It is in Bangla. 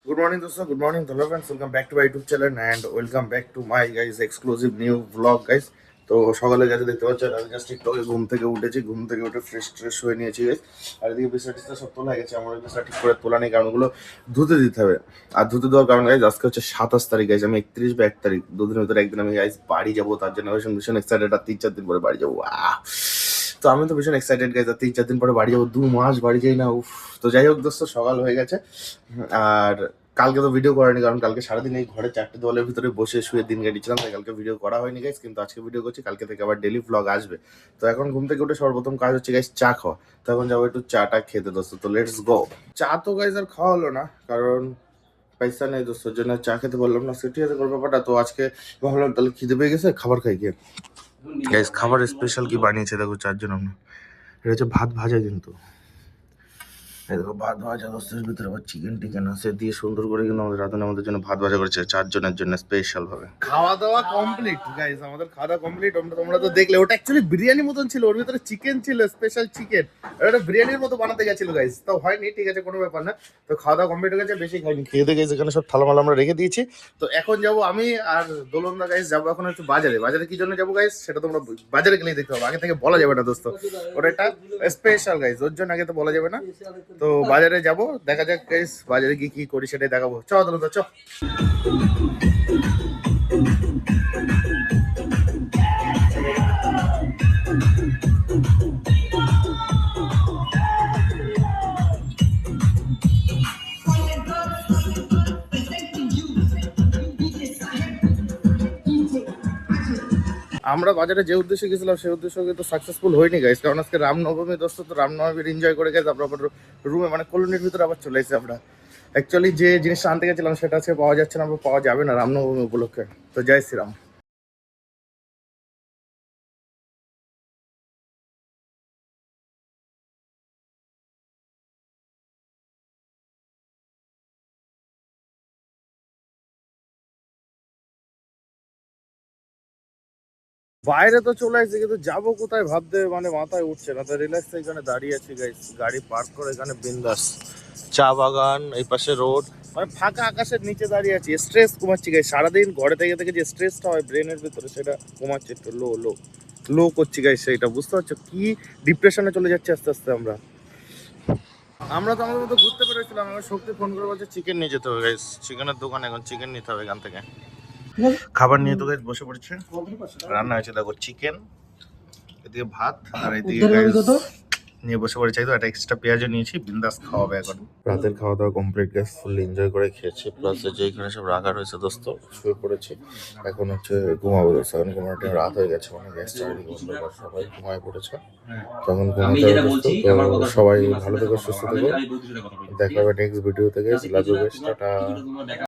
Good morning, dosto. Good morning, hello friends. Welcome back to my YouTube channel and welcome back to my guys exclusive new vlog, guys. তো সকালে গেছে দেখতে পাচ্ছেন আমি জাস্ট একটু আগে ঘুম থেকে উঠেছি, ঘুম থেকে উঠে ফ্রেশ হয়ে নিয়েছি গাইস। আর এদিকে বিছানা টিছানা সব তোলা গেছে, আমার বিছানা ঠিক করে তোলা নেই কারণ ওগুলো ধুতে দিতে হবে। আর ধুতে দেওয়ার কারণ গাইস আজকে হচ্ছে 27 তারিখ গাইস, আমি 31 বা 1 তারিখ দুদিনের ভিতরে একদিন আমি গাইস বাড়ি যাবো, তার জন্য ভীষণ এক্সাইটেড। আর 3-4 দিন পরে বাড়ি যাবো। তো আমি তো ভীষণ এক্সাইটেড গাইস, আর 3-4 দিন পরে বাড়ি যাবো, 2 মাস বাড়ি যাই না, উফ। তো যাই হোক দোস্ত, সকাল হয়ে গেছে। আর কালকে তো ভিডিও করানি কারণ কালকে সারাদিন এই ঘরে 4টে দেওয়ালের ভিতরে বসে শুয়ে দিন কাটিয়েছিলাম, তাই কালকে ভিডিও করা হয়নি গাইস। কিন্তু আজকে ভিডিও করছি, কালকে থেকে আবার ডেলি ভ্লগ আসবে। তো এখন ঘুম থেকে উঠে সর্বপ্রথম কাজ হচ্ছে গাইস চা খাওয়া। তো এখন যাবো একটু চাটা খেতে দোস্ত। তো লেটস গো। চা তো গাইস আর খাওয়া হলো না কারণ পয়সা নেই দোস্তর জন্য চা খেতে পারলাম না, সেটি আছে কোনো ব্যাপারটা। তো আজকে ভাবলাম তাহলে খিদে পেয়ে গেছে, খাবার খাই গিয়ে। গাইস খাবার স্পেশাল কি বানিয়েছে দেখো চারজন আমরা। এটা হচ্ছে ভাত ভাজা, কিন্তু এই দেখো ভাত ভাজা দোস্তের ভিতরে আবার চিকেন টিকেন আছে দিয়ে সুন্দর করে কিন্তু আমাদের রাধুনি আমাদের জন্য ভাত ভাজা করেছে চারজনের জন্য স্পেশাল ভাবে। খাওয়া দাওয়া কমপ্লিট গাইস, আমাদের খাওয়া দাওয়া কমপ্লিট। তোমরা তো দেখলে ওটা অ্যাকচুয়ালি বিরিয়ানি মতন ছিল, ওর ভিতরে চিকেন ছিল, স্পেশাল চিকেন। ওটা বিরিয়ানির মতো বানাতে গেছিল গাইস, তো হয়নি, ঠিক আছে কোনো ব্যাপার না। তো খাওয়া দাওয়া কমপ্লিট হয়ে গেছে, বেশি খাইনি, খেয়ে দিয়ে গেছে এখানে সব থালামালা আমরা রেখে দিয়েছি। তো এখন যাবো আমি আর দোলনদা গাইস, যাবো এখন একটু বাজারে কি জন্য যাবো গাইস সেটা তোমরা বাজারে গেলেই দেখতে পাবো, আগে থেকে বলা যাবে না দোস্ত। ওটা একটা স্পেশাল গাইস, ওর জন্য আগে তো বলা যাবে না। তো বাজারে যাবো, দেখা যাক গাইস বাজারে গিয়ে কি করি সেটাই দেখাবো। চ দোলনদা চ। আমরা বাজারে যে উদ্দেশ্যে গেছিলাম সেই উদ্দেশ্য কিন্তু সাকসেসফুল হয়নি গাইস, কারণ আজকে রামনবমী দোস্ত। তো রামনবমীর এনজয় করে গেছে আমরা আবার রুমে, মানে কলোনির ভিতরে আবার চলে এসেছি আমরা। অ্যাকচুয়ালি যে জিনিসটা আনতে গেছিলাম সেটা আজকে পাওয়া যাচ্ছে না, পাওয়া যাবে না রামনবমী উপলক্ষে। তো জয় শ্রীরাম। বাইরে তো চলে আসছি, কিন্তু যাবো কোথায় ভাবতে মানে মাথায় উঠছে না। তো রিল্যাক্স এখানে দাঁড়িয়ে আছি গাইস, গাড়ি পার্ক করে এখানে বিন্দাস, চা বাগান এই পাশে রোড, মানে ফাঁকা আকাশের নিচে দাঁড়িয়ে আছি। স্ট্রেস কমাচ্ছি গাইস, সারাদিন ঘরে থেকে থেকে যে স্ট্রেসটা হয় ব্রেনের ভিতরে সেটা কমাচ্ছে, একটু লো করছি গাইস। সেইটা বুঝতে পারছো কি ডিপ্রেশনে চলে যাচ্ছে আস্তে আস্তে আমরা। আমরা তো আমাদের মতো ঘুরতে পেরেছিলাম, আমার শক্তি ফোন করে বলছে চিকেন নিয়ে যেতে হবে গাইস, চিকেনের দোকানে এখন চিকেন নিতে হবে এখান থেকে। খাবার নিয়ে তো গাইস বসে পড়েছে, রান্না হয়েছে দেখো চিকেন, এদিকে ভাত, আর এদিকে নিয়ে বসে পড়েছি। তো একটা এক্সট্রা পেঁয়াজও নিয়েছি, বিন্দাস খাওয়াবে এখন। রাতের খাওয়া দাওয়া কমপ্লিট গাইস, ফুল এনজয় করে খেয়েছি। প্লাস যে এখানে সব রাখা রয়েছে দোস্ত, শুয়ে পড়েছি। এখন হচ্ছে ঘুমাবো দোস্ত, এখন ঘুমানোর টাইম রাত হয়ে গেছে, মানে গ্যাস চারিদিকে বন্ধ করে সবাই ঘুমায় পড়েছে। তখন ঘুমাতে হবে দোস্ত। তো সবাই ভালো থেকো, সুস্থ থেকো, দেখা হবে নেক্সট ভিডিওতে guys. Love you guys, tata.